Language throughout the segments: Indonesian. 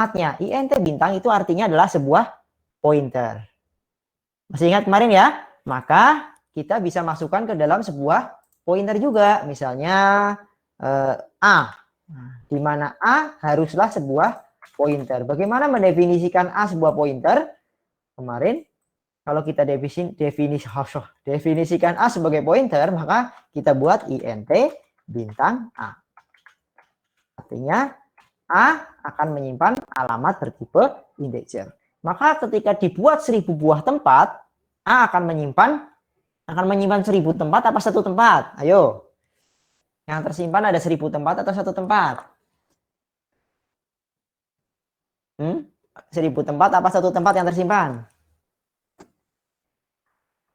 int bintang itu artinya adalah sebuah pointer. Masih ingat kemarin ya? Maka kita bisa masukkan ke dalam sebuah pointer juga. Misalnya A. Di mana A haruslah sebuah pointer. Bagaimana mendefinisikan A sebuah pointer? Kemarin kalau kita definisikan A sebagai pointer, maka kita buat int bintang A. Artinya A akan menyimpan alamat bertipe integer. Maka ketika dibuat 1000 buah tempat, A akan menyimpan 1000 tempat apa satu tempat? Ayo. Yang tersimpan ada 1000 tempat atau satu tempat? 1000 tempat apa satu tempat yang tersimpan?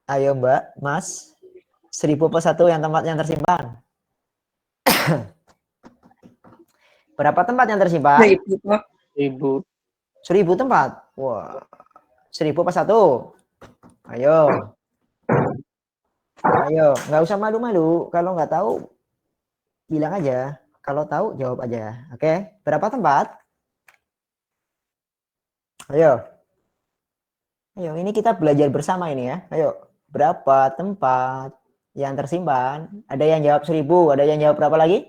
Ayo Mbak, Mas. 1000 plus 1 yang tempat yang tersimpan. Berapa tempat yang tersimpan? 1000. 1000 tempat. Wah. 1000 plus 1. Ayo. Ayo, nggak usah malu-malu. Kalau nggak tahu, bilang aja. Kalau tahu, jawab aja. Oke, berapa tempat? Ayo. Ayo, ini kita belajar bersama ini ya. Ayo, berapa tempat yang tersimpan? Ada yang jawab 1000, ada yang jawab berapa lagi?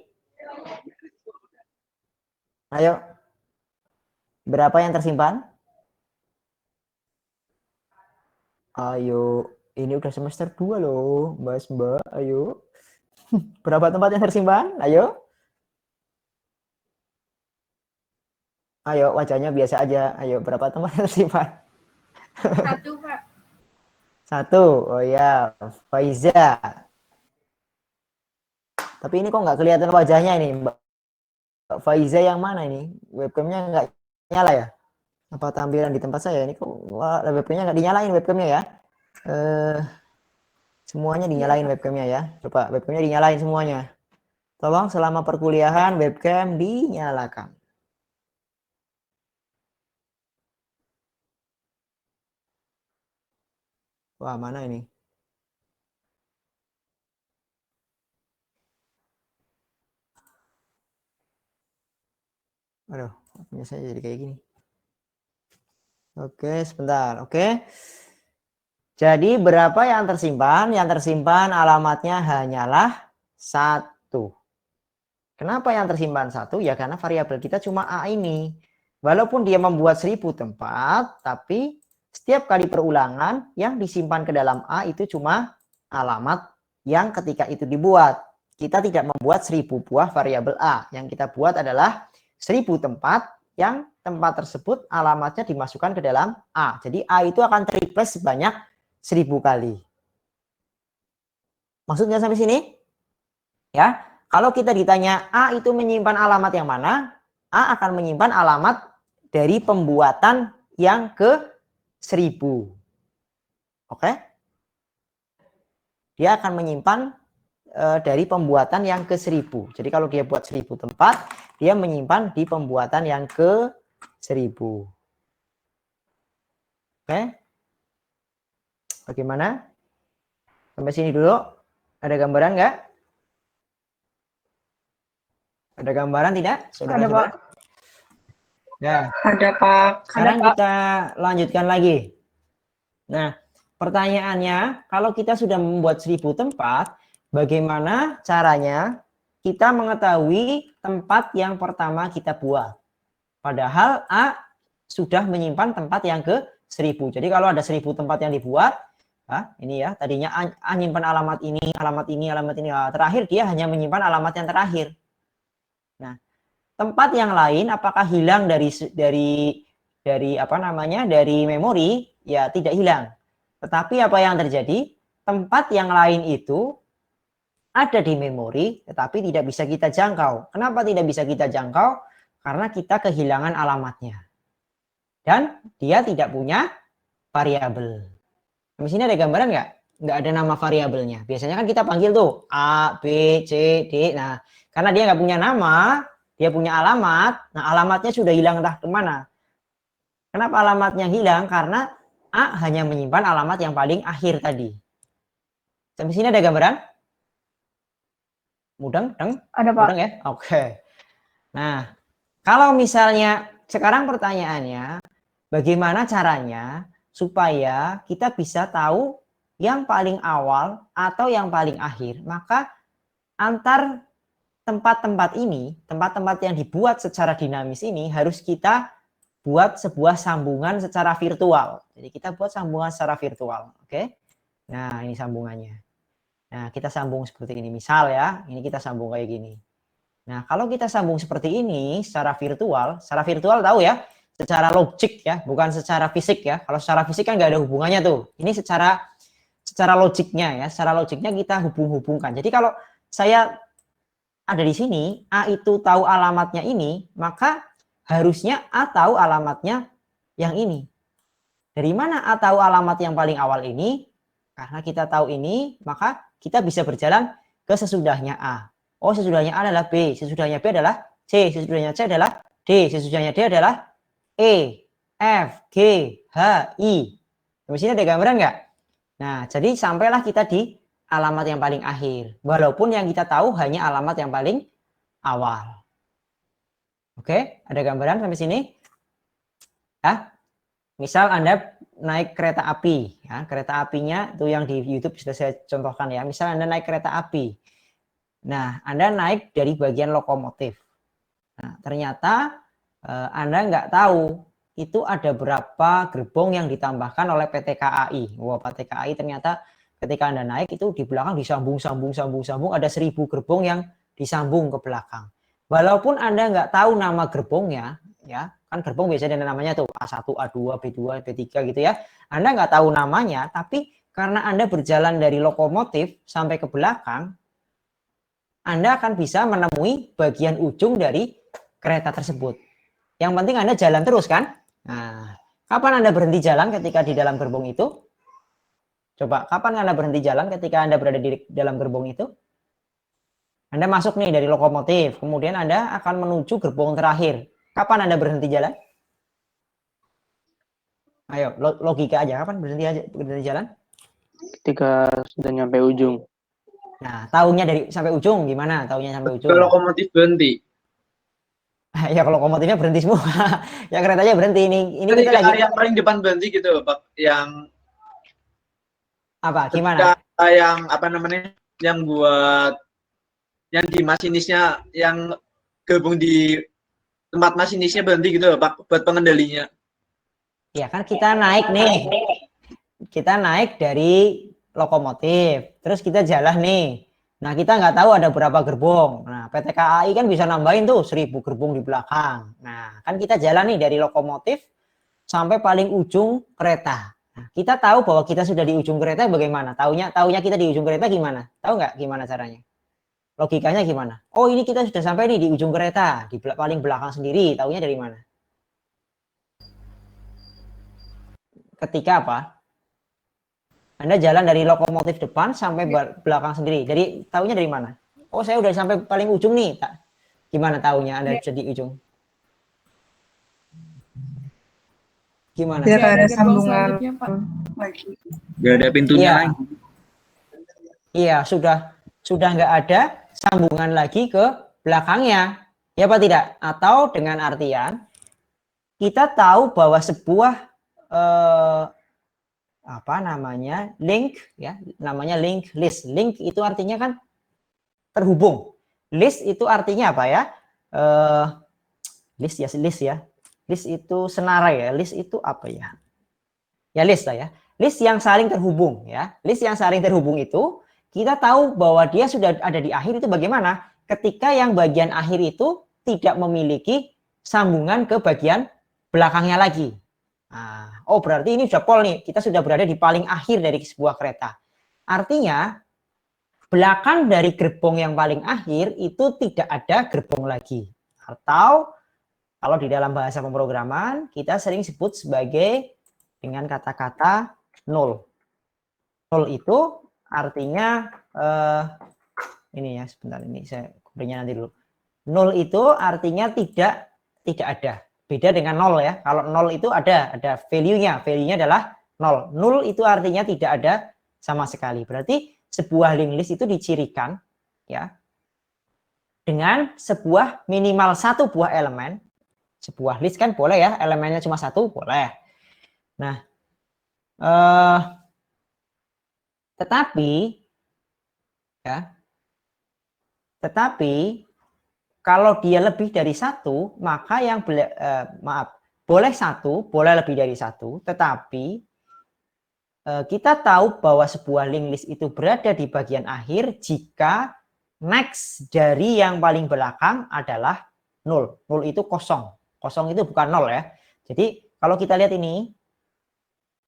Ayo. Berapa yang tersimpan? Ayo, ini udah semester 2 loh, Mbak. Ayo. Berapa tempat yang tersimpan? Ayo. Ayo, wajahnya biasa aja. Ayo, berapa tempat yang tersimpan? 1, Pak. 1. Oh ya, Faiza. Tapi ini kok nggak kelihatan wajahnya ini, Mbak Faiza yang mana ini? Webcamnya nggak nyala ya? Apa tampilan di tempat saya ini kok webcamnya nggak dinyalain webcamnya ya? Semuanya dinyalain webcamnya ya. Coba webcamnya dinyalain semuanya. Tolong selama perkuliahan webcam dinyalakan. Wah, mana ini? Aduh, punya saya jadi kayak gini. Oke, sebentar. Oke. Jadi berapa yang tersimpan? Yang tersimpan alamatnya hanyalah 1. Kenapa yang tersimpan 1? Ya karena variabel kita cuma A ini. Walaupun dia membuat 1000 tempat, tapi setiap kali perulangan yang disimpan ke dalam A itu cuma alamat yang ketika itu dibuat. Kita tidak membuat 1000 buah variabel A. Yang kita buat adalah 1000 tempat yang tempat tersebut alamatnya dimasukkan ke dalam A. Jadi A itu akan terreplace sebanyak 1000 kali. Maksudnya sampai sini? Ya, kalau kita ditanya A itu menyimpan alamat yang mana? A akan menyimpan alamat dari pembuatan yang ke 1000. Oke? Dia akan menyimpan dari pembuatan yang ke 1000. Jadi kalau dia buat 1000 tempat, dia menyimpan di pembuatan yang ke 1000. Oke? Bagaimana? Sampai sini dulu. Ada gambaran nggak? Ada gambaran tidak? Ada, Pak. Ya. Ada, Pak. Sekarang kita lanjutkan lagi. Nah, pertanyaannya, kalau kita sudah membuat 1000 tempat, bagaimana caranya kita mengetahui tempat yang pertama kita buat? Padahal A sudah menyimpan tempat yang ke 1000. Jadi kalau ada 1000 tempat yang dibuat, ini ya, tadinya A menyimpan alamat ini, alamat ini, alamat ini. Terakhir dia hanya menyimpan alamat yang terakhir. Nah, tempat yang lain apakah hilang dari memori? Ya, tidak hilang. Tetapi apa yang terjadi? Tempat yang lain itu ada di memori, tetapi tidak bisa kita jangkau. Kenapa tidak bisa kita jangkau? Karena kita kehilangan alamatnya. Dan dia tidak punya variabel. Di sini ada gambaran nggak? Nggak ada nama variabelnya. Biasanya kan kita panggil tuh A, B, C, D. Nah, karena dia nggak punya nama, dia punya alamat. Nah, alamatnya sudah hilang entah kemana. Kenapa alamatnya hilang? Karena A hanya menyimpan alamat yang paling akhir tadi. Sampai sini ada gambaran? Mudeng? Ada, Pak. Mudeng ya? Oke. Nah, kalau misalnya sekarang pertanyaannya, bagaimana caranya supaya kita bisa tahu yang paling awal atau yang paling akhir? Maka antar tempat-tempat ini, tempat-tempat yang dibuat secara dinamis ini harus kita buat sebuah sambungan secara virtual. Jadi kita buat sambungan secara virtual, oke? Nah, ini sambungannya. Nah, kita sambung seperti ini. Misal ya, ini kita sambung kayak gini. Nah, kalau kita sambung seperti ini secara virtual tahu ya, secara logik ya, bukan secara fisik ya. Kalau secara fisik kan nggak ada hubungannya tuh. Ini secara logiknya ya, secara logiknya kita hubung-hubungkan. Jadi kalau saya ada di sini, A itu tahu alamatnya ini, maka harusnya A tahu alamatnya yang ini. Dari mana A tahu alamat yang paling awal ini? Karena kita tahu ini, maka kita bisa berjalan ke sesudahnya A. Oh, sesudahnya A adalah B, sesudahnya B adalah C, sesudahnya C adalah D, sesudahnya D adalah E, F, G, H, I. Di sini ada gambaran nggak? Nah, jadi sampailah kita di alamat yang paling akhir. Walaupun yang kita tahu hanya alamat yang paling awal. Oke, ada gambaran sampai sini? Ya. Misal Anda naik kereta api, ya, kereta apinya itu yang di YouTube sudah saya contohkan ya. Misal Anda naik kereta api. Nah, Anda naik dari bagian lokomotif. Nah, ternyata Anda nggak tahu itu ada berapa gerbong yang ditambahkan oleh PT KAI. Wah, PT KAI ternyata ketika Anda naik itu di belakang disambung ada 1000 gerbong yang disambung ke belakang. Walaupun Anda nggak tahu nama gerbongnya, ya kan gerbong biasanya ada namanya tuh A1, A2, B2, B3 gitu ya. Anda nggak tahu namanya, tapi karena Anda berjalan dari lokomotif sampai ke belakang, Anda akan bisa menemui bagian ujung dari kereta tersebut. Yang penting Anda jalan terus kan? Nah, kapan Anda berhenti jalan ketika di dalam gerbong itu? Coba, kapan Anda berhenti jalan ketika Anda berada di dalam gerbong itu? Anda masuk nih dari lokomotif, kemudian Anda akan menuju gerbong terakhir. Kapan Anda berhenti jalan? Ayo, logika aja. Kapan berhenti jalan? Ketika sudah nyampe ujung. Nah, tahunya sampai ujung gimana? Tahunya sampai ujung. Kalau lokomotif berhenti. Ya kalau lokomotifnya berhenti semua. Ya keretanya berhenti. Ini kita lagi yang paling depan berhenti gitu, Pak. Yang apa? Gimana? Yang apa namanya? Yang buat yang di masinisnya yang gabung di tempat masinisnya berhenti gitu, Pak, buat pengendalinya. Ya kan kita naik nih. Kita naik dari lokomotif, terus kita jalan nih. Nah, kita nggak tahu ada berapa gerbong. Nah, PT KAI kan bisa nambahin tuh 1000 gerbong di belakang. Nah, kan kita jalan nih dari lokomotif sampai paling ujung kereta. Nah, kita tahu bahwa kita sudah di ujung kereta bagaimana? Taunya kita di ujung kereta gimana? Tahu nggak gimana caranya? Logikanya gimana? Oh, ini kita sudah sampai nih di ujung kereta, di paling belakang sendiri. Taunya dari mana? Ketika apa? Anda jalan dari lokomotif depan sampai belakang sendiri. Jadi tahunya dari mana? Oh, saya udah sampai paling ujung nih. Gimana tahunya Anda sudah di ujung? Gimana? Biar ada sambungan lagi. Gak ada pintunya lagi. Iya, sudah nggak ada sambungan lagi ke belakangnya. Ya apa tidak? Atau dengan artian kita tahu bahwa sebuah apa namanya link ya, namanya link list. Link itu artinya kan terhubung. List itu artinya apa ya? List ya. List itu senarai ya. List itu apa ya? Ya list lah ya. List yang saling terhubung ya. List yang saling terhubung itu kita tahu bahwa dia sudah ada di akhir itu bagaimana? Ketika yang bagian akhir itu tidak memiliki sambungan ke bagian belakangnya lagi. Nah, oh berarti ini sudah pol nih, kita sudah berada di paling akhir dari sebuah kereta. Artinya belakang dari gerbong yang paling akhir itu tidak ada gerbong lagi. Atau kalau di dalam bahasa pemrograman kita sering sebut sebagai dengan kata-kata nol. Nol itu artinya ini ya, sebentar ini saya kodenya nanti dulu. Nol itu artinya tidak ada. Beda dengan nol ya. Kalau nol itu ada value-nya. Value-nya adalah nol. Nol itu artinya tidak ada sama sekali. Berarti sebuah linked list itu dicirikan ya dengan sebuah minimal satu buah elemen Sebuah list kan boleh ya, elemennya cuma satu, boleh. Nah, tetapi kalau dia lebih dari satu, maka yang boleh satu, boleh lebih dari satu, tetapi kita tahu bahwa sebuah linked list itu berada di bagian akhir jika next dari yang paling belakang adalah 0. 0 itu kosong. Kosong itu bukan 0 ya. Jadi kalau kita lihat ini,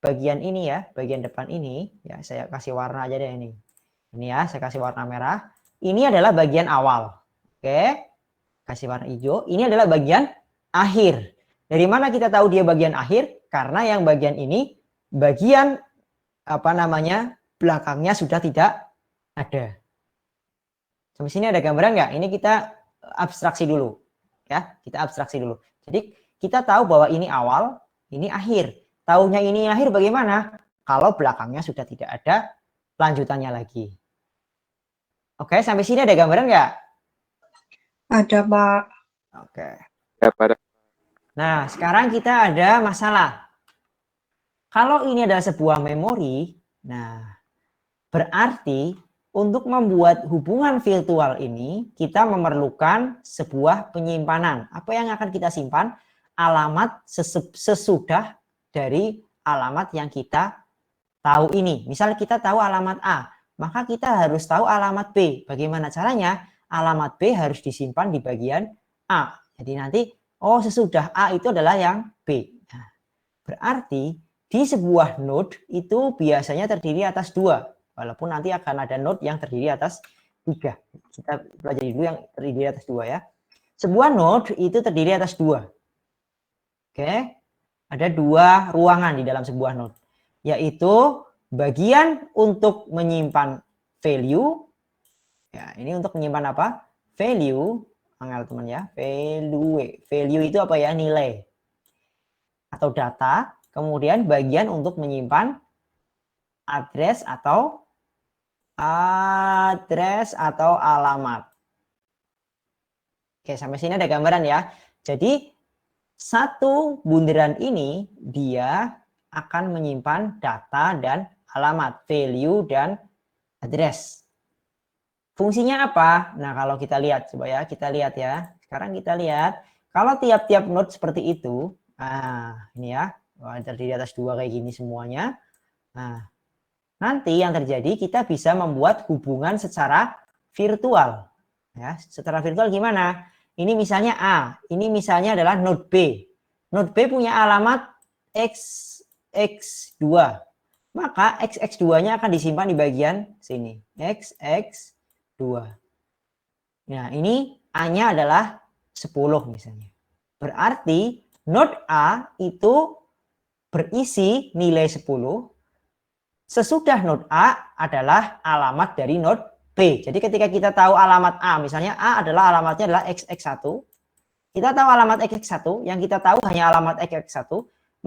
bagian ini ya, bagian depan ini, ya saya kasih warna aja deh ini. Ini ya, saya kasih warna merah. Ini adalah bagian awal. Oke, kasih warna hijau. Ini adalah bagian akhir. Dari mana kita tahu dia bagian akhir? Karena yang bagian ini, bagian belakangnya sudah tidak ada. Sampai sini ada gambaran nggak? Ini kita abstraksi dulu, ya. Kita abstraksi dulu. Jadi kita tahu bahwa ini awal, ini akhir. Taunya ini akhir bagaimana? Kalau belakangnya sudah tidak ada lanjutannya lagi. Oke, sampai sini ada gambaran nggak? Ada, Pak. Oke. Ya, pada. Nah, sekarang kita ada masalah. Kalau ini adalah sebuah memori, nah berarti untuk membuat hubungan virtual ini kita memerlukan sebuah penyimpanan. Apa yang akan kita simpan? Alamat sesudah dari alamat yang kita tahu ini. Misal kita tahu alamat A, maka kita harus tahu alamat B. Bagaimana caranya? Alamat B harus disimpan di bagian A. Jadi nanti, sesudah A itu adalah yang B. Nah, berarti di sebuah node itu biasanya terdiri atas 2. Walaupun nanti akan ada node yang terdiri atas 3. Kita pelajari dulu yang terdiri atas 2 ya. Sebuah node itu terdiri atas 2. Oke. Ada 2 ruangan di dalam sebuah node. Yaitu bagian untuk menyimpan value. Ya, ini untuk menyimpan apa? Value. Angel teman ya. Value. Value itu apa ya? Nilai. Atau data. Kemudian bagian untuk menyimpan address atau alamat. Oke, sampai sini ada gambaran ya. Jadi satu bundaran ini dia akan menyimpan data dan alamat, value dan address. Fungsinya apa? Nah, kalau kita lihat coba ya, kita lihat ya. Sekarang kita lihat kalau tiap-tiap node seperti itu, ini ya. Terdiri atas 2 kayak gini semuanya. Nah, nanti yang terjadi kita bisa membuat hubungan secara virtual. Ya, secara virtual gimana? Ini misalnya A, ini misalnya adalah node B. Node B punya alamat XX2. Maka XX2-nya akan disimpan di bagian sini. XX2. Nah, ini A-nya adalah 10 misalnya. Berarti node A itu berisi nilai 10, sesudah node A adalah alamat dari node B. Jadi ketika kita tahu alamat A, misalnya A adalah alamatnya adalah XX1, kita tahu alamat XX1, yang kita tahu hanya alamat XX1,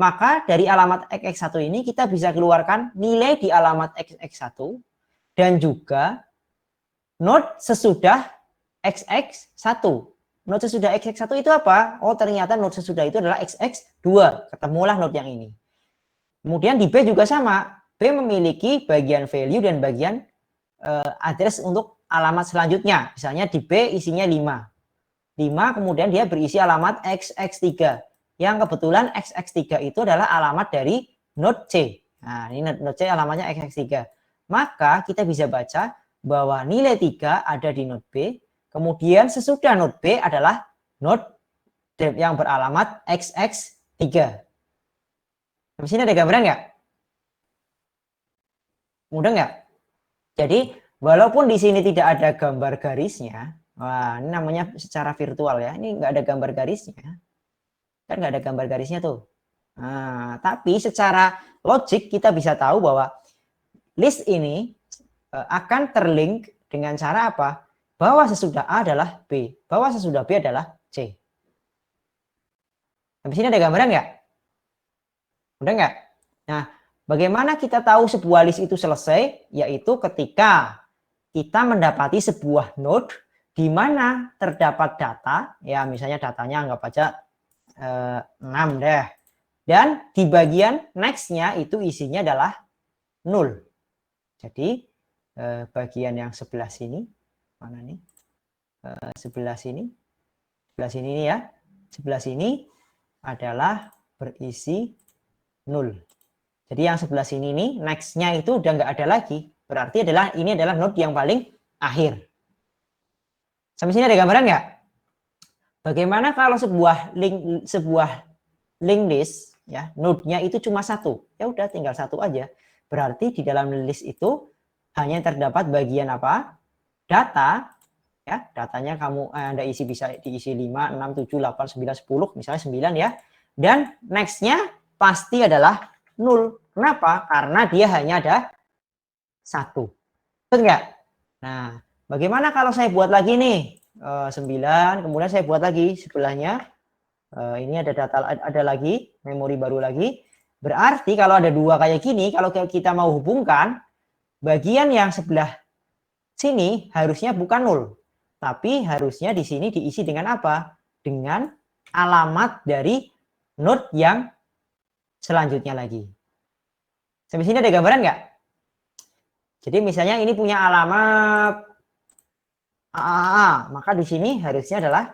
maka dari alamat XX1 ini kita bisa keluarkan nilai di alamat XX1 dan juga node sesudah XX1. Node sesudah XX1 itu apa? Oh, ternyata node sesudah itu adalah XX2. Ketemulah node yang ini. Kemudian di B juga sama. B memiliki bagian value dan bagian address untuk alamat selanjutnya. Misalnya di B isinya 5. 5 kemudian dia berisi alamat XX3. Yang kebetulan XX3 itu adalah alamat dari node C. Nah, ini node C alamatnya XX3. Maka kita bisa baca bahwa nilai 3 ada di node B. Kemudian sesudah node B adalah node yang beralamat XX3. Di sini ada gambaran nggak? Mudah nggak? Jadi walaupun di sini tidak ada gambar garisnya, wah ini namanya secara virtual ya. Ini nggak ada gambar garisnya, kan nggak ada gambar garisnya tuh. Nah, tapi secara logik kita bisa tahu bahwa list ini akan terlink dengan cara apa? Bahwa sesudah A adalah B, bahwa sesudah B adalah C. Di sini ada gambaran nggak? Udah nggak? Nah, bagaimana kita tahu sebuah list itu selesai? Yaitu ketika kita mendapati sebuah node di mana terdapat data, ya misalnya datanya anggap aja 6 deh. Dan di bagian next-nya itu isinya adalah 0. Jadi bagian yang sebelah sini, mana nih? Sebelah sini nih ya. Sebelah sini adalah berisi 0. Jadi yang sebelah sini nih, next-nya itu udah nggak ada lagi. Berarti ini adalah node yang paling akhir. Sampai sini ada gambaran nggak? Bagaimana kalau sebuah link list ya, node-nya itu cuma satu, ya udah tinggal satu aja. Berarti di dalam list itu hanya terdapat bagian apa? Data, ya, datanya Anda isi bisa diisi 5, 6, 7, 8, 9, 10, misalnya 9 ya. Dan next-nya pasti adalah 0. Kenapa? Karena dia hanya ada satu. Betul nggak? Nah, bagaimana kalau saya buat lagi nih 9, kemudian saya buat lagi sebelahnya. Ini ada lagi memori baru lagi. Berarti kalau ada dua kayak gini, kalau kita mau hubungkan, bagian yang sebelah sini harusnya bukan 0, tapi harusnya di sini diisi dengan apa? Dengan alamat dari node yang selanjutnya lagi. Sampai sini ada gambaran nggak? Jadi misalnya ini punya alamat AAA, maka di sini harusnya adalah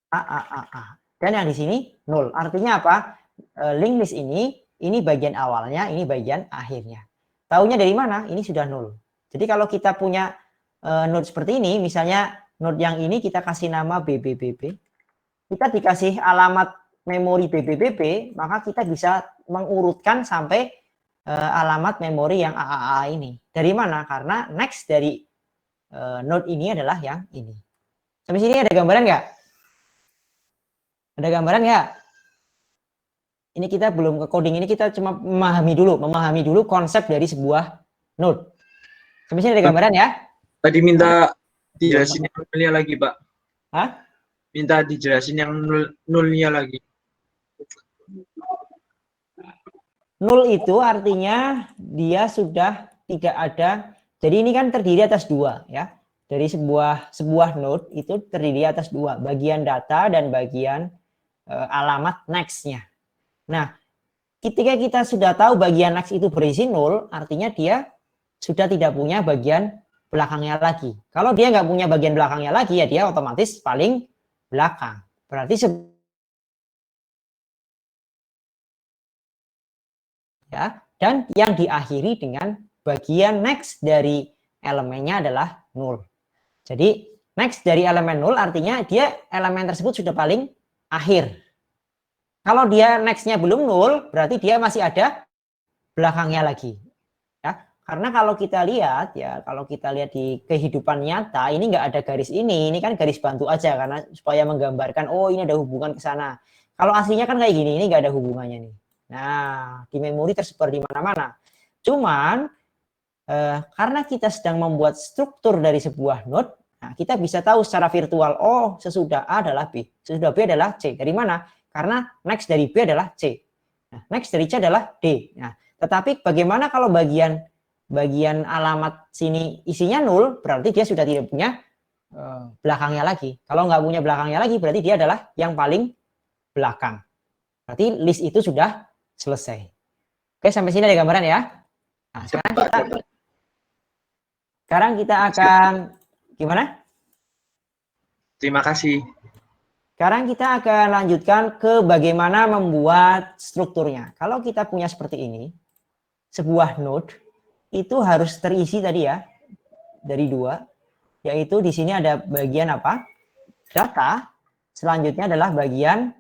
AAA. Dan yang di sini 0. Artinya apa? Link list ini bagian awalnya, ini bagian akhirnya. Taunya dari mana? Ini sudah 0. Jadi kalau kita punya node seperti ini, misalnya node yang ini kita kasih nama BBBB, kita dikasih alamat memori BBBB, maka kita bisa mengurutkan sampai alamat memori yang AAA ini. Dari mana? Karena next dari node ini adalah yang ini. Sampai sini ada gambaran nggak? Ada gambaran nggak? Ini kita belum ke coding, ini kita cuma memahami dulu konsep dari sebuah node. Sampai sini ada gambaran ya? Tadi minta dijelasin yang nolnya lagi, Pak. Hah? Minta dijelasin yang nolnya lagi. 0 itu artinya dia sudah tidak ada. Jadi ini kan terdiri atas dua ya. Dari sebuah node itu terdiri atas dua, bagian data dan bagian alamat next-nya. Nah, ketika kita sudah tahu bagian next itu berisi 0, artinya dia sudah tidak punya bagian belakangnya lagi. Kalau dia nggak punya bagian belakangnya lagi, ya dia otomatis paling belakang. Berarti ya, dan yang diakhiri dengan bagian next dari elemennya adalah 0. Jadi next dari elemen 0 artinya dia elemen tersebut sudah paling akhir. Kalau dia next-nya belum 0, berarti dia masih ada belakangnya lagi. Ya, karena kalau kita lihat di kehidupan nyata ini nggak ada garis ini kan garis bantu aja karena supaya menggambarkan oh ini ada hubungan ke sana. Kalau aslinya kan kayak gini, ini nggak ada hubungannya nih. Nah, di memori tersebar di mana-mana. Cuman karena kita sedang membuat struktur dari sebuah node, nah kita bisa tahu secara virtual, oh sesudah A adalah B, sesudah B adalah C. Dari mana? Karena next dari B adalah C. Nah, next dari C adalah D. Nah, tetapi bagaimana kalau bagian alamat sini isinya 0, berarti dia sudah tidak punya belakangnya lagi. Kalau nggak punya belakangnya lagi, berarti dia adalah yang paling belakang. Berarti list itu sudah selesai. Oke, sampai sini ada gambaran ya. Nah, sekarang kita akan gimana? Terima kasih. Sekarang kita akan lanjutkan ke bagaimana membuat strukturnya. Kalau kita punya seperti ini, sebuah node itu harus terisi tadi ya, dari dua, yaitu di sini ada bagian apa? Data. Selanjutnya adalah bagian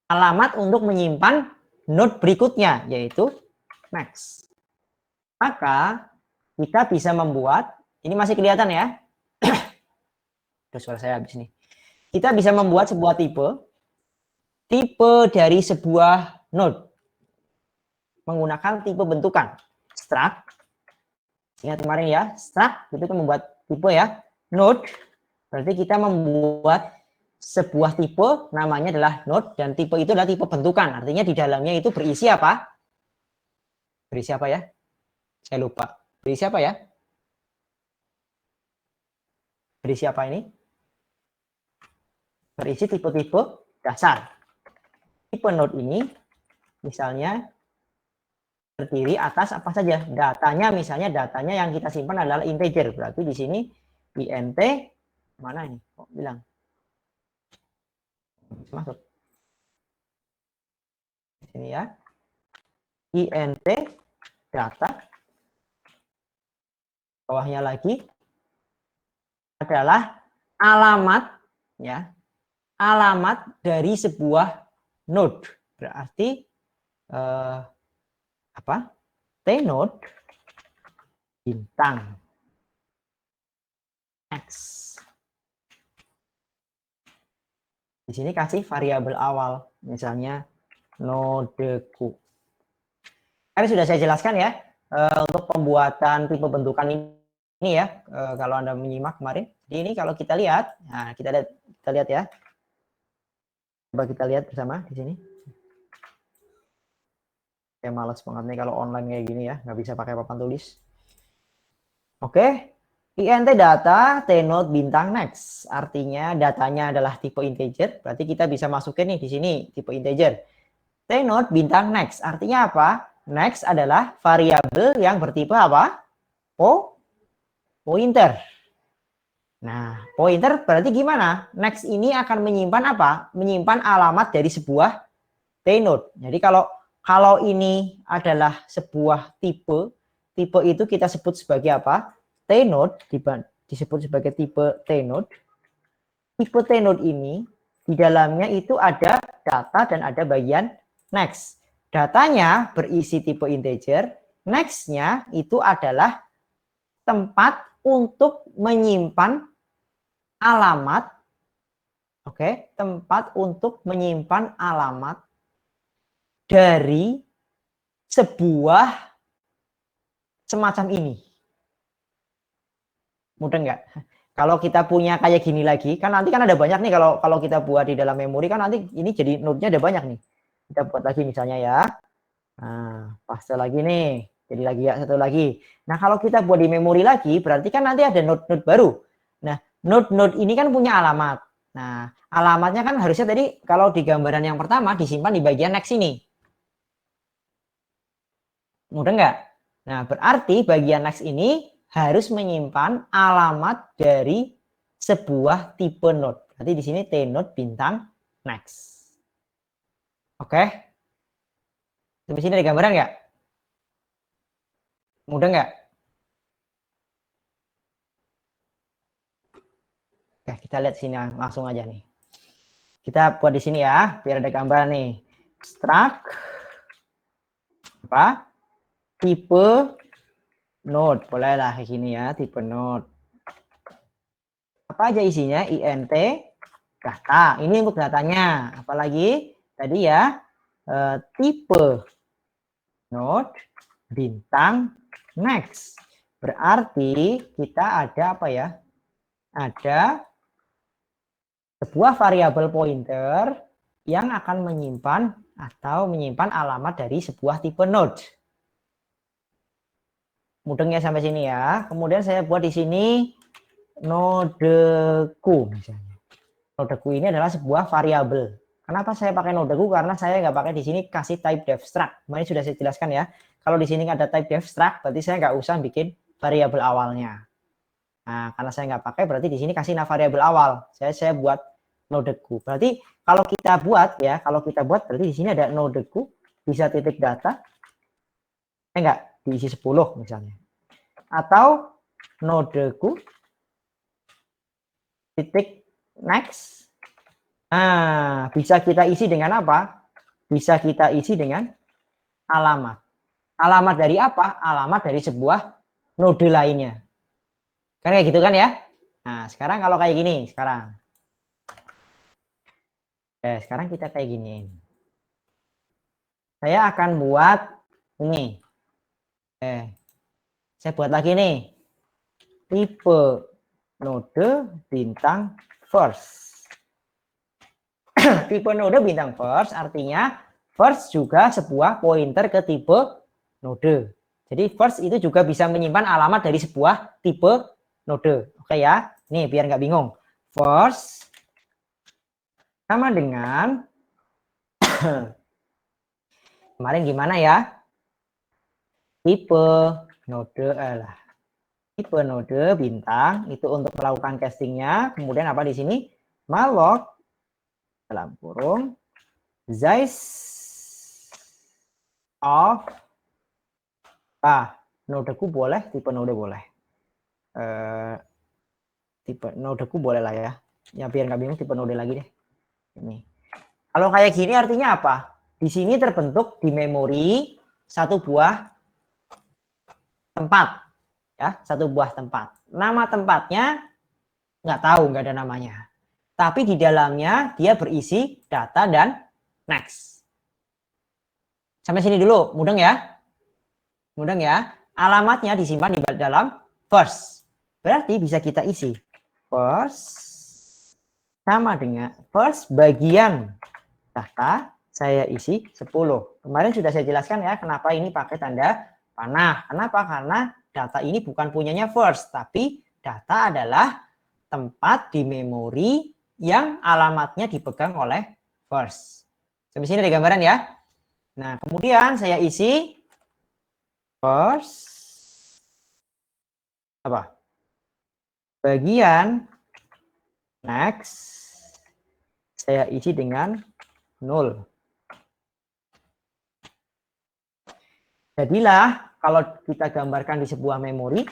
alamat untuk menyimpan node berikutnya, yaitu next. Maka kita bisa membuat, ini masih kelihatan ya? Udah suara saya habis nih. Kita bisa membuat sebuah tipe dari sebuah node menggunakan tipe bentukan struct. Ingat kemarin ya, struct itu membuat tipe ya, node. Berarti kita membuat sebuah tipe namanya adalah node dan tipe itu adalah tipe bentukan. Artinya di dalamnya itu berisi apa? Berisi apa ya? Saya lupa. Berisi apa ya? Berisi apa ini? Berisi tipe-tipe dasar. Tipe node ini misalnya terdiri atas apa saja? Datanya, misalnya datanya yang kita simpan adalah integer. Berarti di sini int mana ini? Kok bilang masuk di sini ya. Int data, bawahnya lagi adalah alamat, ya, alamat dari sebuah node. Berarti apa? T-node bintang X. Di sini kasih variabel awal, misalnya nodeku. Tadi sudah saya jelaskan ya, untuk pembuatan tipe bentukan ini ya, kalau Anda menyimak kemarin. Jadi ini kalau kita lihat, nah kita lihat ya. Coba kita lihat bersama di sini. Kayak males banget nih kalau online kayak gini ya, nggak bisa pakai papan tulis. Oke, int data t-node bintang next, artinya datanya adalah tipe integer, berarti kita bisa masukin nih di sini tipe integer. T-node bintang next, artinya apa? Next adalah variabel yang bertipe apa? Pointer. Nah, pointer berarti gimana? Next ini akan menyimpan apa? Menyimpan alamat dari sebuah t-node. Jadi kalau ini adalah sebuah tipe itu kita sebut sebagai apa? T-node, disebut sebagai tipe T-node. Tipe T-node ini di dalamnya itu ada data dan ada bagian next. Datanya berisi tipe integer, next-nya itu adalah tempat untuk menyimpan alamat. Oke, tempat untuk menyimpan alamat dari sebuah semacam ini. Mudah nggak? Kalau kita punya kayak gini lagi, kan nanti kan ada banyak nih kalau kita buat di dalam memori kan nanti ini jadi node-nya ada banyak nih. Kita buat lagi misalnya ya. Nah, paste lagi nih. Jadi lagi ya satu lagi. Nah, kalau kita buat di memori lagi, berarti kan nanti ada node-node baru. Nah, node-node ini kan punya alamat. Nah, alamatnya kan harusnya tadi kalau di gambaran yang pertama disimpan di bagian next ini. Mudah nggak? Nah, berarti bagian next ini harus menyimpan alamat dari sebuah tipe node. Berarti di sini T-node bintang next. Oke? Sampai sini ada gambaran nggak? Mudah nggak? Oke, kita lihat sini langsung aja nih. Kita buat di sini ya, biar ada gambaran nih. Struct apa? Tipe node, bolehlah kayak gini ya, tipe node. Apa aja isinya? int data. Ini untuk datanya. Apalagi tadi ya, tipe node bintang next. Berarti kita ada apa ya? Ada sebuah variabel pointer yang akan menyimpan alamat dari sebuah tipe node. Mudahnya sampai sini ya. Kemudian saya buat di sini nodeku misalnya. Nodeku ini adalah sebuah variabel. Kenapa saya pakai nodeku? Karena saya nggak pakai di sini kasih type def struct. Kemarin sudah saya jelaskan ya. Kalau di sini ada type def struct, berarti saya nggak usah bikin variabel awalnya. Nah, karena saya nggak pakai, berarti di sini kasih variabel awal. Saya buat nodeku. Berarti kalau kita buat ya, berarti di sini ada nodeku bisa titik data. Enggak, diisi 10 misalnya. Atau nodeku titik next. Nah, bisa kita isi dengan apa? Bisa kita isi dengan alamat. Alamat dari apa? Alamat dari sebuah node lainnya. Kan kayak gitu kan ya? Nah, sekarang kalau kayak gini, sekarang kita kayak gini. Saya akan buat ini. Saya buat lagi nih. Tipe node bintang first. Tipe node bintang first artinya first juga sebuah pointer ke tipe node. Jadi first itu juga bisa menyimpan alamat dari sebuah tipe node. Oke ya. Nih biar nggak bingung. First sama dengan kemarin gimana ya? Tipe node bintang itu untuk melakukan castingnya. Kemudian apa di sini? Malloc dalam kurung size of nodeku boleh, tipe node boleh. Tipe nodeku boleh lah ya. Ya biar nggak bingung tipe node lagi deh. Ini. Kalau kayak gini artinya apa? Di sini terbentuk di memori satu buah tempat. Ya, satu buah tempat. Nama tempatnya nggak tahu, nggak ada namanya. Tapi di dalamnya dia berisi data dan next. Sampai sini dulu, mudeng ya? Mudeng ya? Alamatnya disimpan di dalam first. Berarti bisa kita isi. First sama dengan first bagian data saya isi 10. Kemarin sudah saya jelaskan ya kenapa ini pakai tanda panah. Kenapa? Karena data ini bukan punyanya first, tapi data adalah tempat di memori yang alamatnya dipegang oleh first. Sampai sini ada gambaran ya. Nah, kemudian saya isi first apa? Bagian next saya isi dengan 0. Jadilah kalau kita gambarkan di sebuah memori,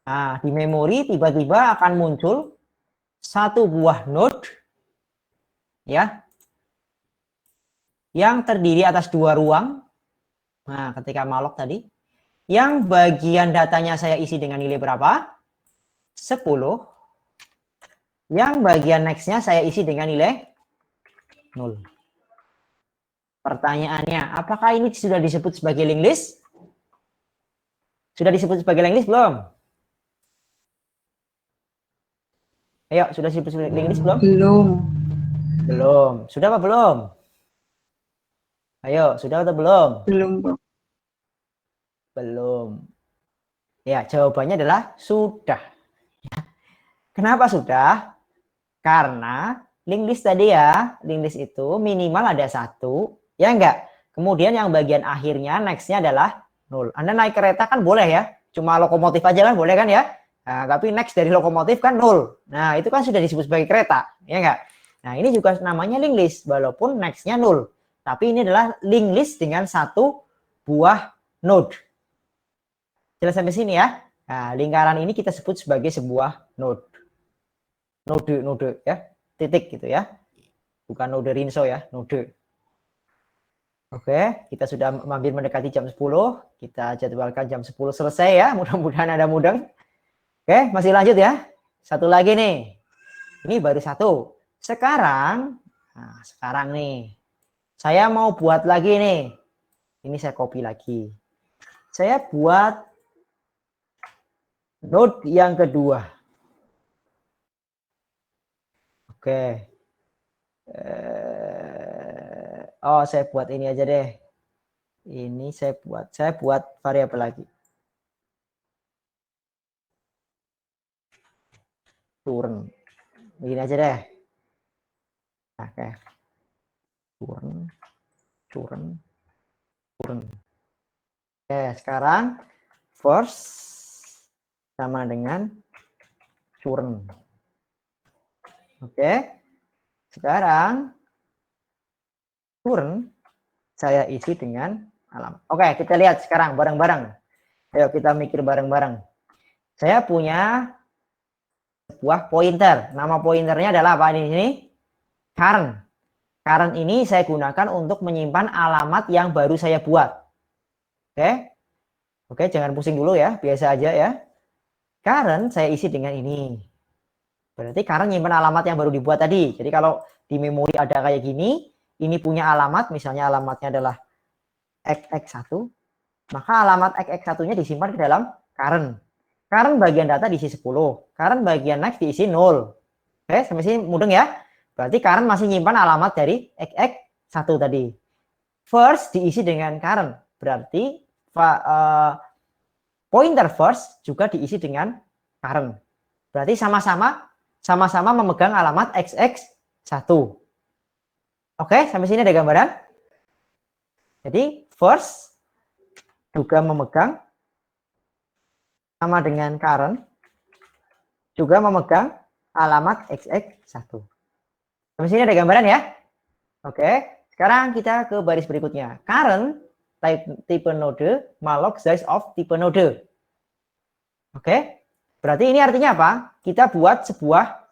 nah di memori tiba-tiba akan muncul satu buah node ya yang terdiri atas 2 ruang. Nah, ketika malloc tadi, yang bagian datanya saya isi dengan nilai berapa? 10. Yang bagian next-nya saya isi dengan nilai 0. Pertanyaannya, apakah ini sudah disebut sebagai linked list? Sudah disebut sebagai linked list belum? Ayo, sudah disebut sebagai linked list belum? Belum. Belum. Sudah apa belum? Ayo, sudah atau belum? Belum, Bang. Belum. Ya, jawabannya adalah sudah. Kenapa sudah? Karena linked list tadi ya, linked list itu minimal ada 1, ya enggak? Kemudian yang bagian akhirnya next-nya adalah 0. Anda naik kereta kan boleh ya, cuma lokomotif aja kan boleh kan ya? Nah, tapi next dari lokomotif kan 0. Nah, itu kan sudah disebut sebagai kereta, ya enggak? Nah, ini juga namanya linked list, walaupun next-nya 0. Tapi ini adalah linked list dengan satu buah node. Jelas sampai sini ya? Nah, lingkaran ini kita sebut sebagai sebuah node. Node ya, titik gitu ya. Bukan node Rinso ya, node. Oke, kita sudah hampir mendekati jam 10. Kita jadwalkan jam 10 selesai ya. Mudah-mudahan ada mudeng. Oke, masih lanjut ya. Satu lagi nih. Ini baru satu. Sekarang nih. Saya mau buat lagi nih. Ini saya copy lagi. Saya buat node yang kedua. Oke. Saya buat ini aja deh. Ini saya buat variabel lagi. Turn. Begini aja deh. Oke. Turn. Oke, sekarang first sama dengan turn. Oke. Sekarang turn saya isi dengan alamat. Oke, kita lihat sekarang bareng-bareng. Ayo kita mikir bareng-bareng. Saya punya sebuah pointer. Nama pointernya adalah apa di sini? Current. Current ini saya gunakan untuk menyimpan alamat yang baru saya buat. Oke, jangan pusing dulu ya, biasa aja ya. Current saya isi dengan ini. Berarti current nyimpan alamat yang baru dibuat tadi. Jadi kalau di memori ada kayak gini, ini punya alamat, misalnya alamatnya adalah xx1, maka alamat xx1-nya disimpan ke dalam current. Current bagian data diisi 10, current bagian next diisi 0. Oke, sampai sini mudeng ya? Berarti current masih nyimpan alamat dari xx1 tadi. First diisi dengan current. Berarti pointer first juga diisi dengan current. Berarti sama-sama memegang alamat xx1. Oke, sampai sini ada gambaran. Jadi first juga memegang sama dengan current, juga memegang alamat XX1. Sampai sini ada gambaran ya. Oke, sekarang kita ke baris berikutnya. Current tipe node, malloc size of tipe node. Oke, berarti ini artinya apa? Kita buat sebuah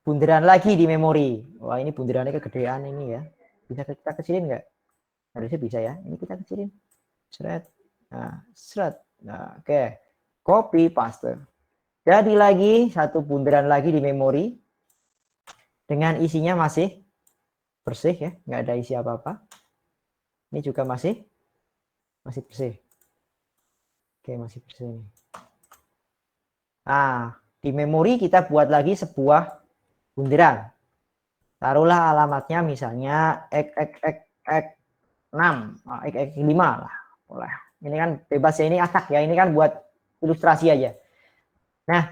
bunderan lagi di memori. Wah, ini bunderannya kegedean ini ya. Bisa kita kecilin nggak? Harusnya bisa ya. Ini kita kecilin. Seret. Nah, seret. Nah, oke. Copy paste. Jadi lagi satu bunderan lagi di memori dengan isinya masih bersih ya, nggak ada isi apa-apa. Ini juga masih bersih. Oke, masih bersih nih. Nah, di memori kita buat lagi sebuah bunderan. Taruhlah alamatnya misalnya x6, x5 lah. Boleh. Ini kan bebas ya, ini acak ya, ini kan buat ilustrasi aja. Nah,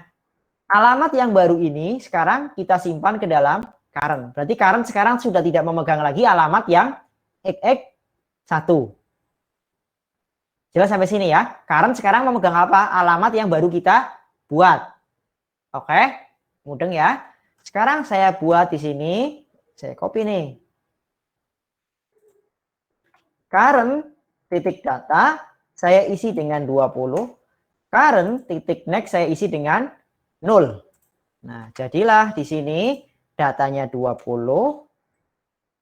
alamat yang baru ini sekarang kita simpan ke dalam current. Berarti current sekarang sudah tidak memegang lagi alamat yang XX1. Jelas sampai sini ya. Current sekarang memegang apa? Alamat yang baru kita buat. Oke, mudeng ya. Sekarang saya buat di sini, saya copy nih. Current titik data saya isi dengan 20. Current titik next saya isi dengan 0. Nah, jadilah di sini datanya 20.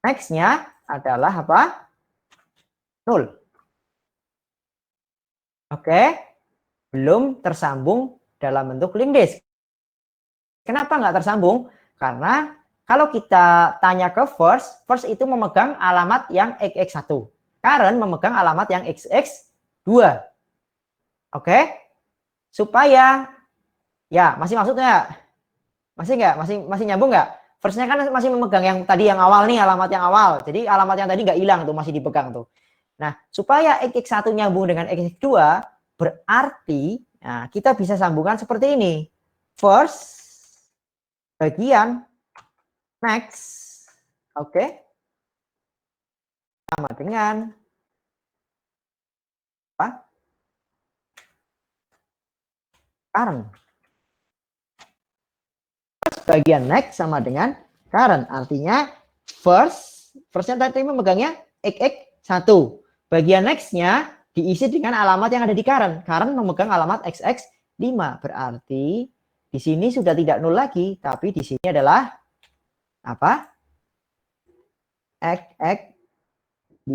Next-nya adalah apa? 0. Oke. Belum tersambung dalam bentuk link disk. Kenapa nggak tersambung? Karena kalau kita tanya ke first itu memegang alamat yang XX1. Current memegang alamat yang XX2. Oke? Supaya ya, masih maksud nggak? Masih nggak? Masih nyambung nggak? First-nya kan masih memegang yang tadi yang awal nih, alamat yang awal. Jadi alamat yang tadi nggak hilang tuh, masih dipegang tuh. Nah, supaya XX1 nyambung dengan XX2, berarti nah, kita bisa sambungkan seperti ini. First bagian next, oke, sama dengan apa? Current. First bagian next sama dengan current. Artinya firstnya tadi memegangnya XX1. Bagian next-nya diisi dengan alamat yang ada di current. Current memegang alamat XX5. Berarti di sini sudah tidak 0 lagi, tapi di sini adalah apa? XX5.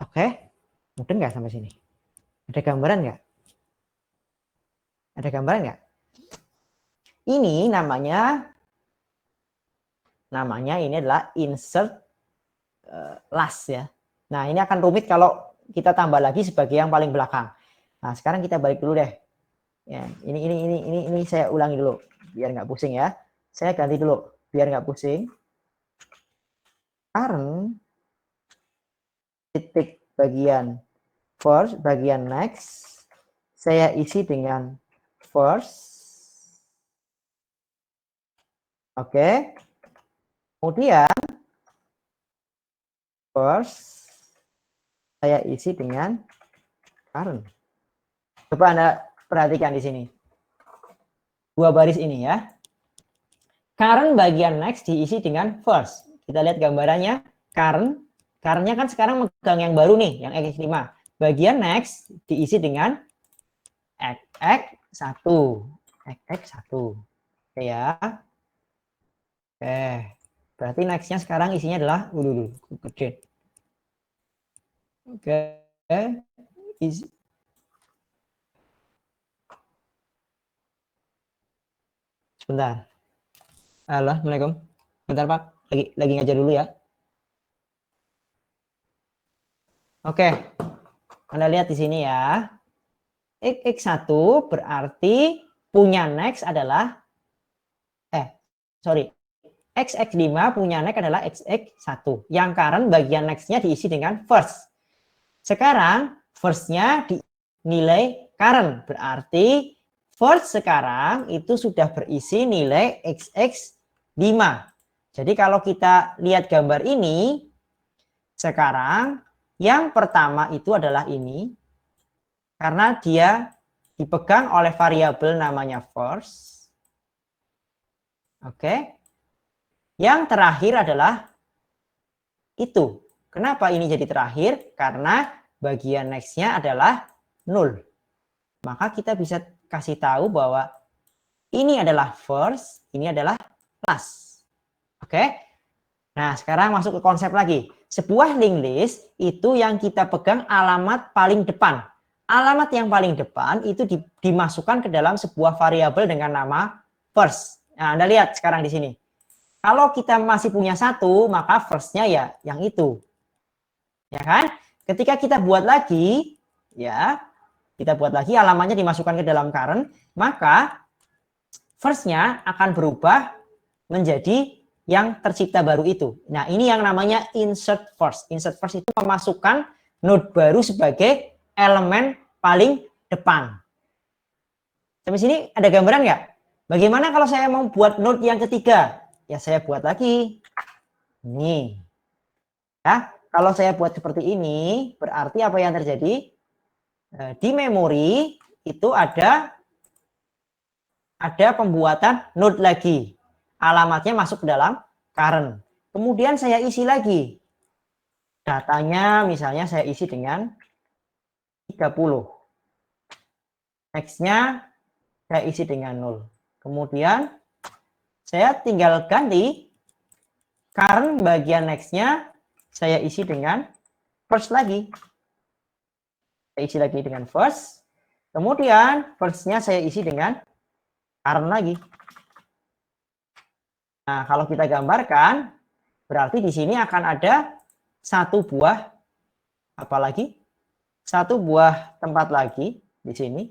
Oke, mudah nggak sampai sini? Ada gambaran nggak? Ada gambaran nggak? Ini namanya ini adalah insert last ya. Nah, ini akan rumit kalau kita tambah lagi sebagai yang paling belakang. Nah, sekarang kita balik dulu deh. Ya, ini saya ulangi dulu biar nggak pusing ya. Saya ganti dulu biar nggak pusing. Current titik bagian first, bagian next saya isi dengan first. Oke. Kemudian first saya isi dengan current. Coba Anda perhatikan di sini. Dua baris ini ya. Current bagian next diisi dengan first. Kita lihat gambarannya. Current-nya kan sekarang megang yang baru nih, yang X5. Bagian next diisi dengan XX1. XX1. Oke ya. Oke. Berarti next-nya sekarang isinya adalah gede. Oke. Sebentar. Halo, Assalamualaikum. Bentar Pak, lagi ngajar dulu ya. Oke. Anda lihat di sini ya. XX1 berarti punya next adalah XX5 punya next adalah XX1. Yang current bagian next-nya diisi dengan first. Sekarang first-nya dinilai current. Berarti first sekarang itu sudah berisi nilai XX 5. Jadi kalau kita lihat gambar ini, sekarang yang pertama itu adalah ini. Karena dia dipegang oleh variabel namanya first. Oke. Yang terakhir adalah itu. Kenapa ini jadi terakhir? Karena bagian next-nya adalah 0. Maka kita bisa kasih tahu bahwa ini adalah first, ini adalah last. Oke. Nah, sekarang masuk ke konsep lagi. Sebuah linked list itu yang kita pegang alamat paling depan. Alamat yang paling depan itu dimasukkan ke dalam sebuah variabel dengan nama first. Nah, Anda lihat sekarang di sini. Kalau kita masih punya satu, maka first-nya ya yang itu. Ya kan? Ketika kita buat lagi, ya, kita buat lagi alamatnya dimasukkan ke dalam current, maka first-nya akan berubah menjadi yang tercipta baru itu. Nah, ini yang namanya insert first. Insert first itu memasukkan node baru sebagai elemen paling depan. Sampai sini ada gambaran nggak? Bagaimana kalau saya mau buat node yang ketiga? Ya, saya buat lagi. Nih. Ya, kalau saya buat seperti ini, berarti apa yang terjadi? Di memori itu ada pembuatan node lagi. Alamatnya masuk ke dalam current. Kemudian saya isi lagi. Datanya misalnya saya isi dengan 30. Next-nya saya isi dengan 0. Kemudian saya tinggal ganti current bagian next-nya saya isi dengan first lagi. Saya isi lagi dengan first. Kemudian first-nya saya isi dengan current lagi. Nah, kalau kita gambarkan, berarti di sini akan ada satu buah, apalagi satu buah tempat lagi di sini,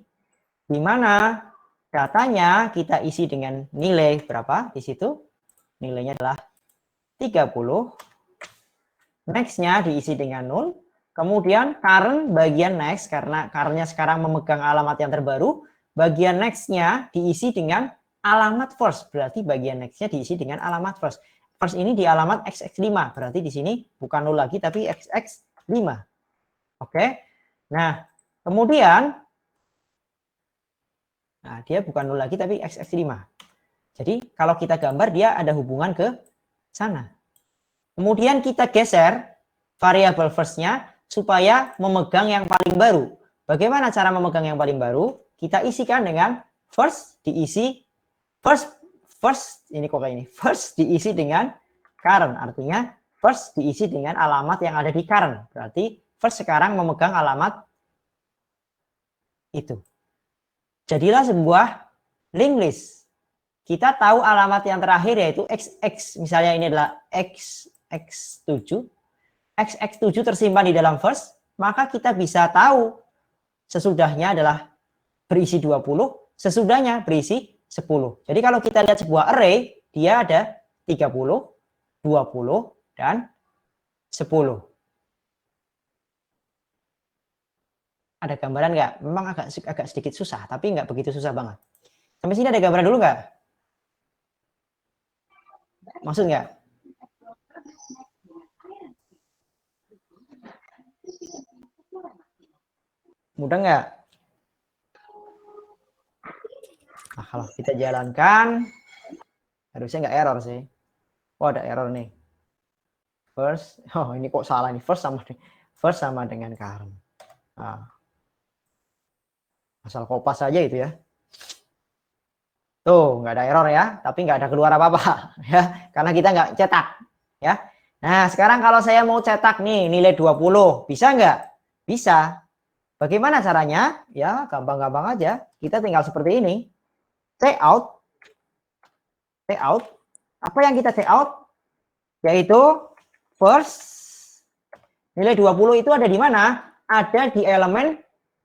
di mana datanya kita isi dengan nilai berapa di situ? Nilainya adalah 30. Next-nya diisi dengan 0. Kemudian current bagian next, karena current-nya sekarang memegang alamat yang terbaru, bagian next-nya diisi dengan alamat first, berarti bagian next-nya diisi dengan alamat first. First ini di alamat XX5, berarti di sini bukan 0 lagi tapi XX5. Oke. Nah, kemudian dia bukan 0 lagi tapi XX5. Jadi kalau kita gambar dia ada hubungan ke sana. Kemudian kita geser variabel first-nya supaya memegang yang paling baru. Bagaimana cara memegang yang paling baru? Kita isikan dengan first diisi first ini kok kayak ini. First diisi dengan current, artinya first diisi dengan alamat yang ada di current. Berarti first sekarang memegang alamat itu. Jadilah sebuah linked list. Kita tahu alamat yang terakhir yaitu XX. Misalnya ini adalah XX7. XX7 tersimpan di dalam first, maka kita bisa tahu sesudahnya adalah berisi 20, sesudahnya berisi 10. Jadi kalau kita lihat sebuah array, dia ada 30, 20, dan 10. Ada gambaran nggak? Memang agak sedikit susah, tapi nggak begitu susah banget. Sampai sini ada gambaran dulu nggak? Maksud nggak? Mudah nggak? Nah, kalau kita jalankan, harusnya nggak error sih. Oh, ada error nih. First, oh ini kok salah nih. First sama dengan current. Nah, asal kopas saja itu ya. Tuh, nggak ada error ya, tapi nggak ada keluar apa-apa ya, karena kita nggak cetak ya. Nah, sekarang kalau saya mau cetak nih nilai 20, bisa nggak? Bisa. Bagaimana caranya? Ya, gampang-gampang aja. Kita tinggal seperti ini. Take out. Apa yang kita take out? Yaitu first. Nilai 20 itu ada di mana? Ada di elemen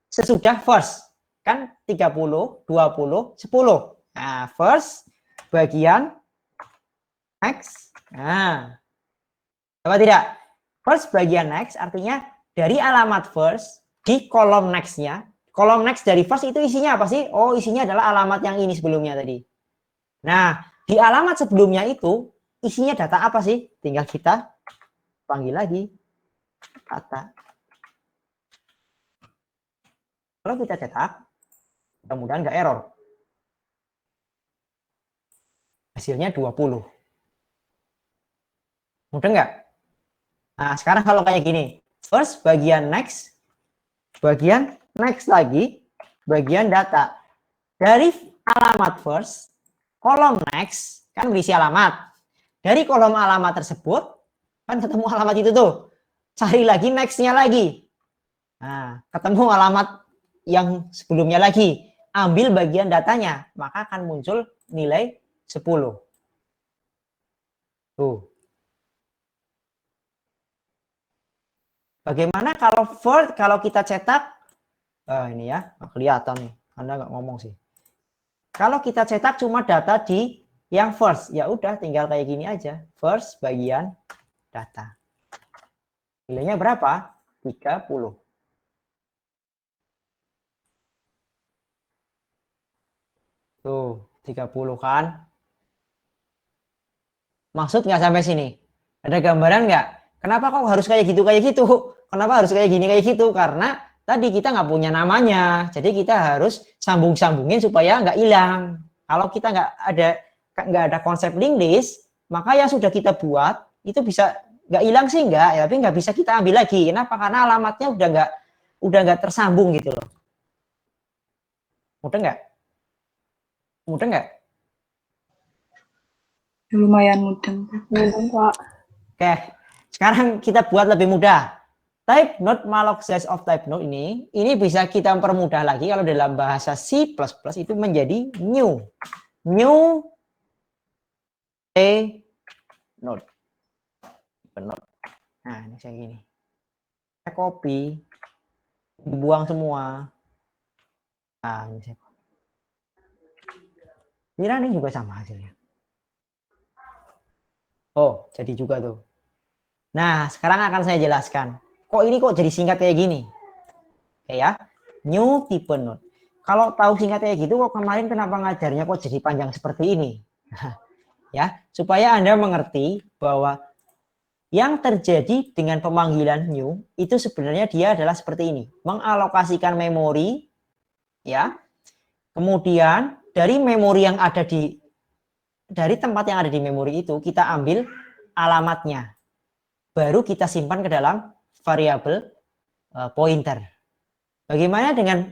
sesudah first. Kan 30, 20, 10. Nah, first bagian next. Nah, apa tidak? First bagian next artinya dari alamat first di kolom next-nya. kolom next dari first itu isinya apa sih? Oh, isinya adalah alamat yang ini sebelumnya tadi. Nah, di alamat sebelumnya itu isinya data apa sih? Tinggal kita panggil lagi data. Kalau kita cetak, mudah-mudahan nggak error. Hasilnya 20. Mudah nggak? Nah, sekarang kalau kayak gini, first bagian next, bagian next lagi, bagian data. Dari alamat first, kolom next, kan berisi alamat. Dari kolom alamat tersebut, kan ketemu alamat itu tuh. Cari lagi next-nya lagi. Nah, ketemu alamat yang sebelumnya lagi. Ambil bagian datanya, maka akan muncul nilai 10. Tuh. Bagaimana kalau kita cetak, ini ya, kelihatan nih, Anda nggak ngomong sih. Kalau kita cetak cuma data di yang first, ya udah tinggal kayak gini aja, first bagian data. Nilainya berapa? 30. Tuh, 30 kan? Maksud nggak sampai sini? Ada gambaran nggak? Kenapa kok harus kayak gitu, kayak gitu? Kenapa harus kayak gini, kayak gitu? Karena tadi kita nggak punya namanya. Jadi kita harus sambung-sambungin supaya nggak hilang. Kalau kita nggak ada konsep linked list, maka yang sudah kita buat itu bisa nggak hilang sih nggak, ya, tapi nggak bisa kita ambil lagi. Kenapa? Karena alamatnya udah nggak tersambung gitu loh. Mudah nggak? Mudah nggak? Lumayan mudah. Pak. Oke, sekarang kita buat lebih mudah. Type node malloc size of type node ini bisa kita permudah lagi kalau dalam bahasa C++ itu menjadi new node. Nah, ini kayak gini. Saya copy, dibuang semua. Nah, ini saya copy. Ini juga sama hasilnya. Oh, jadi juga tuh. Nah, sekarang akan saya jelaskan. Kok ini kok jadi singkat kayak gini? Oke ya, new type node. Kalau tahu singkat kayak gitu, kok kemarin kenapa ngajarnya kok jadi panjang seperti ini? Ya, supaya Anda mengerti bahwa yang terjadi dengan pemanggilan new itu sebenarnya dia adalah seperti ini. Mengalokasikan memori, ya. Kemudian dari memori yang ada dari tempat yang ada di memori itu kita ambil alamatnya. Baru kita simpan ke dalam variabel pointer. Bagaimana dengan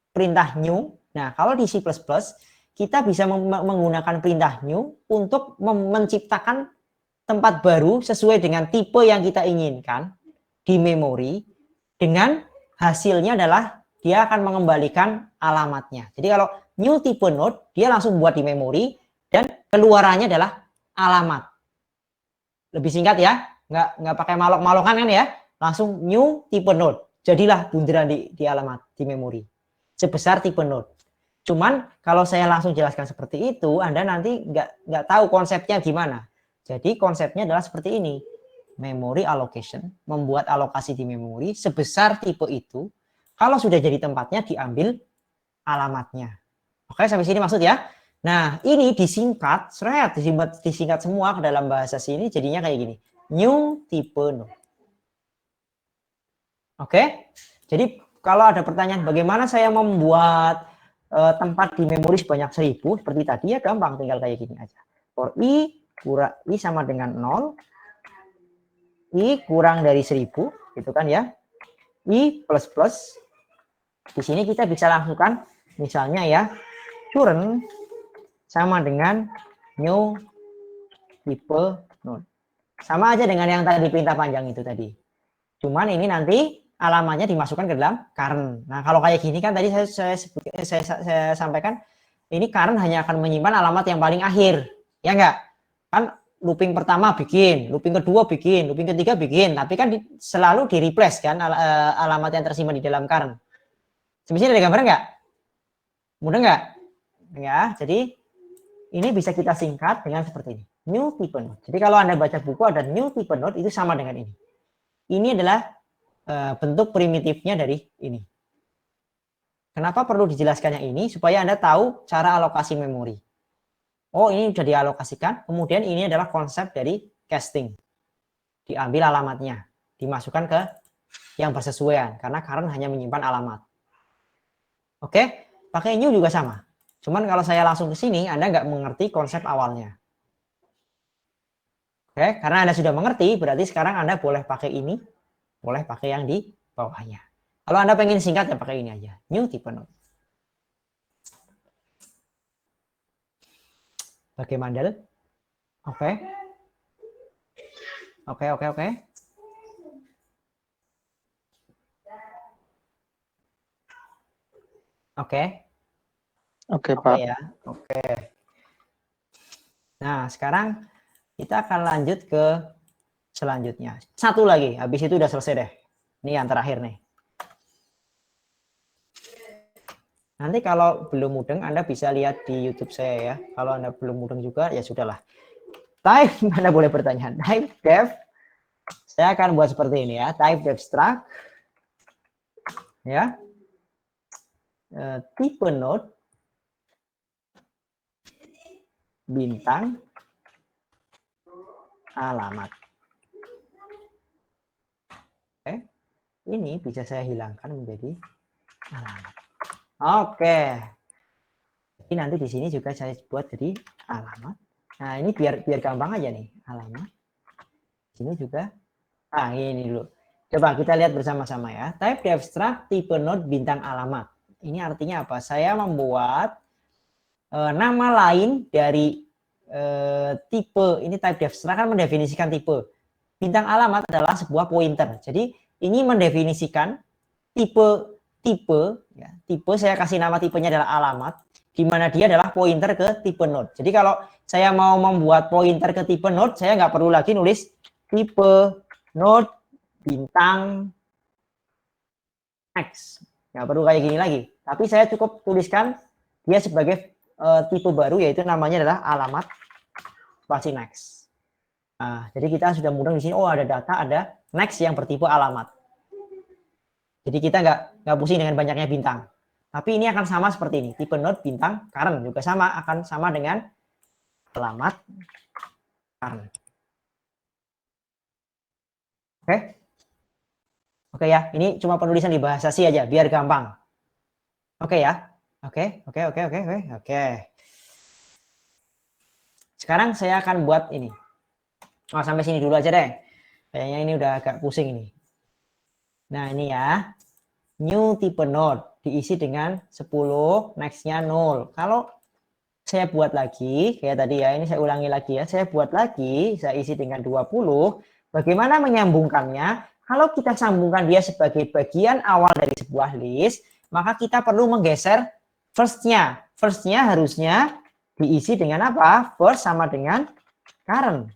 perintah new? Nah, kalau di C++ kita bisa menggunakan perintah new untuk menciptakan tempat baru sesuai dengan tipe yang kita inginkan di memori, dengan hasilnya adalah dia akan mengembalikan alamatnya. Jadi kalau new type node, dia langsung buat di memori dan keluarannya adalah alamat. Lebih singkat ya, nggak pakai malok-malokan kan ya, langsung new type node. Jadilah bunderan di alamat di memori sebesar type node. Cuman kalau saya langsung jelaskan seperti itu, Anda nanti nggak tahu konsepnya gimana. Jadi konsepnya adalah seperti ini. Memory allocation, membuat alokasi di memori sebesar tipe itu. Kalau sudah jadi tempatnya, diambil alamatnya. Oke, sampai sini maksud ya. Nah, ini disingkat, disingkat semua ke dalam bahasa sini, jadinya kayak gini. New type node. Oke, jadi kalau ada pertanyaan bagaimana saya membuat tempat di memori sebanyak 1000 seperti tadi, ya gampang, tinggal kayak gini aja. For i kurang i sama dengan 0, i kurang dari 1000 gitu kan ya, i plus plus. Di sini kita bisa langsungkan misalnya ya, current sama dengan new type node. Sama aja dengan yang tadi perintah panjang itu tadi. Cuman ini nanti alamatnya dimasukkan ke dalam current. Nah, kalau kayak gini kan tadi saya sampaikan, ini current hanya akan menyimpan alamat yang paling akhir. Ya enggak? Kan looping pertama bikin, looping kedua bikin, looping ketiga bikin, tapi kan selalu di replace kan alamat yang tersimpan di dalam current. Sebenarnya ada gambar enggak? Mudah enggak? Ya, jadi ini bisa kita singkat dengan seperti ini. New type node. Jadi kalau Anda baca buku ada new type node itu sama dengan ini. Ini adalah bentuk primitifnya dari ini. Kenapa perlu dijelaskan yang ini? Supaya Anda tahu cara alokasi memori. Oh, ini sudah dialokasikan. Kemudian ini adalah konsep dari casting. Diambil alamatnya. Dimasukkan ke yang bersesuaian. Karena current hanya menyimpan alamat. Oke, pakai new juga sama. Cuman kalau saya langsung ke sini, Anda nggak mengerti konsep awalnya. Oke, karena Anda sudah mengerti, berarti sekarang Anda boleh pakai ini. Boleh pakai yang di bawahnya. Kalau Anda pengen singkat, ya pakai ini aja. New type node. Pakai mandel. Oke. Oke. Oke, Pak. Ya. Oke. Nah, sekarang kita akan lanjut ke selanjutnya. Satu lagi, habis itu udah selesai deh. Ini yang terakhir nih. Nanti kalau belum mudeng, Anda bisa lihat di YouTube saya ya. Kalau Anda belum mudeng juga, ya sudahlah. Type, Anda boleh bertanya. Type dev, saya akan buat seperti ini ya. Type dev struct, ya. Tipe node, bintang, alamat. Oke, ini bisa saya hilangkan menjadi alamat. Oke. Jadi nanti di sini juga saya buat jadi alamat. Nah, ini biar gampang aja nih, alamat. Sini juga. Ah, ini dulu. Coba kita lihat bersama-sama ya. Type dev struct tipe node bintang alamat. Ini artinya apa? Saya membuat nama lain dari tipe. Ini type dev struct kan mendefinisikan tipe. Bintang alamat adalah sebuah pointer. Jadi ini mendefinisikan tipe ya. Tipe saya kasih nama tipenya adalah alamat, di mana dia adalah pointer ke tipe node. Jadi kalau saya mau membuat pointer ke tipe node, saya nggak perlu lagi nulis tipe node bintang X. Nggak perlu kayak gini lagi. Tapi saya cukup tuliskan dia sebagai tipe baru, yaitu namanya adalah alamat spasi next. Nah, jadi kita sudah mudeng di sini. Oh, ada data, ada next yang bertipe alamat. Jadi kita nggak pusing dengan banyaknya bintang. Tapi ini akan sama seperti ini. Tipe node bintang current juga sama, akan sama dengan alamat current. Oke? Oke ya, ini cuma penulisan di bahasa C aja, biar gampang. Oke ya? Oke. Sekarang saya akan buat ini. Oh, sampai sini dulu aja deh. Kayaknya ini udah agak pusing ini. Nah, ini ya. New type node diisi dengan 10, next-nya 0. Kalau saya buat lagi, kayak tadi ya, ini saya ulangi lagi ya. Saya buat lagi, saya isi dengan 20. Bagaimana menyambungkannya? Kalau kita sambungkan dia sebagai bagian awal dari sebuah list, maka kita perlu menggeser first-nya. First-nya harusnya diisi dengan apa? First sama dengan current.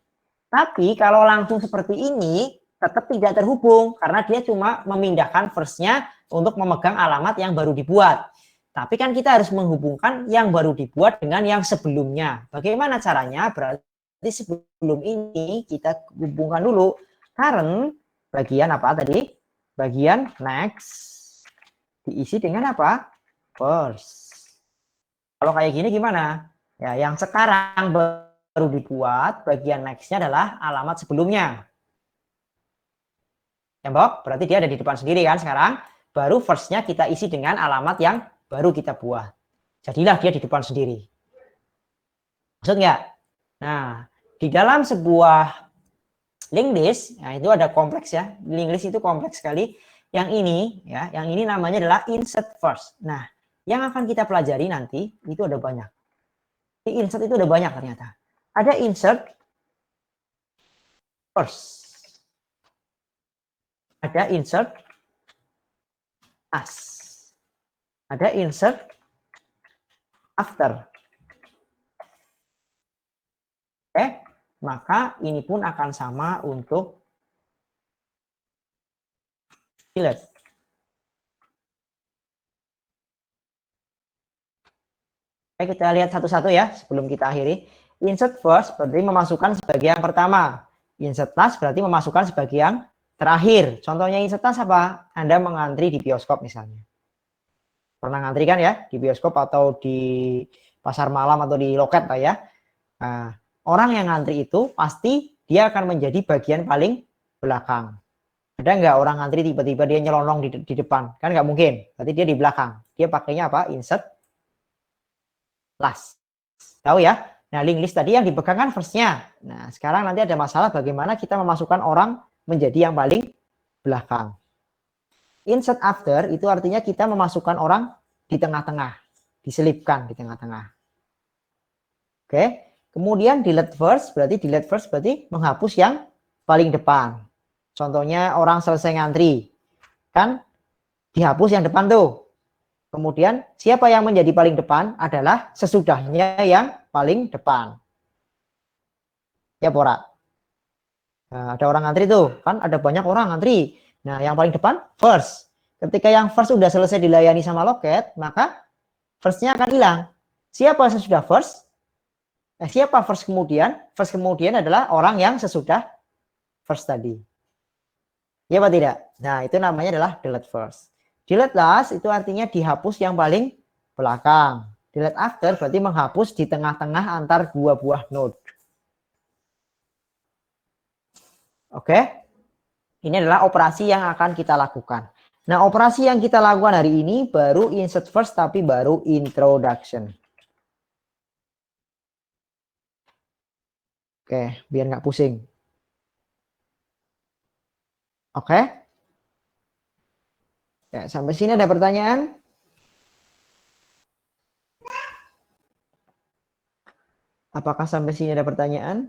Tapi kalau langsung seperti ini, tetap tidak terhubung. Karena dia cuma memindahkan first-nya untuk memegang alamat yang baru dibuat. Tapi kan kita harus menghubungkan yang baru dibuat dengan yang sebelumnya. Bagaimana caranya? Berarti sebelum ini kita hubungkan dulu current bagian apa tadi? Bagian next diisi dengan apa? First. Kalau kayak gini gimana? Ya, yang sekarang baru dibuat bagian next-nya adalah alamat sebelumnya. Tembok, berarti dia ada di depan sendiri kan sekarang. Baru first-nya kita isi dengan alamat yang baru kita buat. Jadilah dia di depan sendiri. Maksud nggak? Nah, di dalam sebuah linked list, nah itu ada kompleks ya. Linked list itu kompleks sekali. Yang ini ya, yang ini namanya adalah insert first. Nah, yang akan kita pelajari nanti itu ada banyak. Di insert itu ada banyak ternyata. Ada insert first. Ada insert as. Ada insert after. Oke, maka ini pun akan sama untuk delete. Oke, kita lihat satu-satu ya sebelum kita akhiri. Insert first berarti memasukkan sebagai yang pertama. Insert last berarti memasukkan sebagai yang terakhir. Contohnya insert last apa? Anda mengantri di bioskop misalnya. Pernah ngantri kan ya di bioskop atau di pasar malam atau di loket lah ya. Nah, orang yang ngantri itu pasti dia akan menjadi bagian paling belakang. Ada nggak orang ngantri tiba-tiba dia nyelonong di depan? Kan nggak mungkin. Berarti dia di belakang. Dia pakainya apa? Insert last. Tahu ya? Nah, link list tadi yang dipegang kan first-nya. Nah, sekarang nanti ada masalah bagaimana kita memasukkan orang menjadi yang paling belakang. Insert after itu artinya kita memasukkan orang di tengah-tengah. Diselipkan di tengah-tengah. Oke. Kemudian delete first berarti menghapus yang paling depan. Contohnya orang selesai ngantri. Kan dihapus yang depan tuh. Kemudian siapa yang menjadi paling depan adalah sesudahnya yang paling depan. Ya Pora. Nah, ada orang ngantri tuh. Kan ada banyak orang ngantri. Nah yang paling depan first. Ketika yang first sudah selesai dilayani sama loket, maka first-nya akan hilang. Siapa sesudah first? Siapa first kemudian? First kemudian adalah orang yang sesudah first tadi. Ya apa tidak? Nah itu namanya adalah delete first. Delete last itu artinya dihapus yang paling belakang. Delete after berarti menghapus di tengah-tengah antar dua buah node. Oke? Ini adalah operasi yang akan kita lakukan. Nah operasi yang kita lakukan hari ini baru insert first tapi baru introduction. Oke, biar nggak pusing. Oke? Ya, sampai sini ada pertanyaan? Apakah sampai sini ada pertanyaan?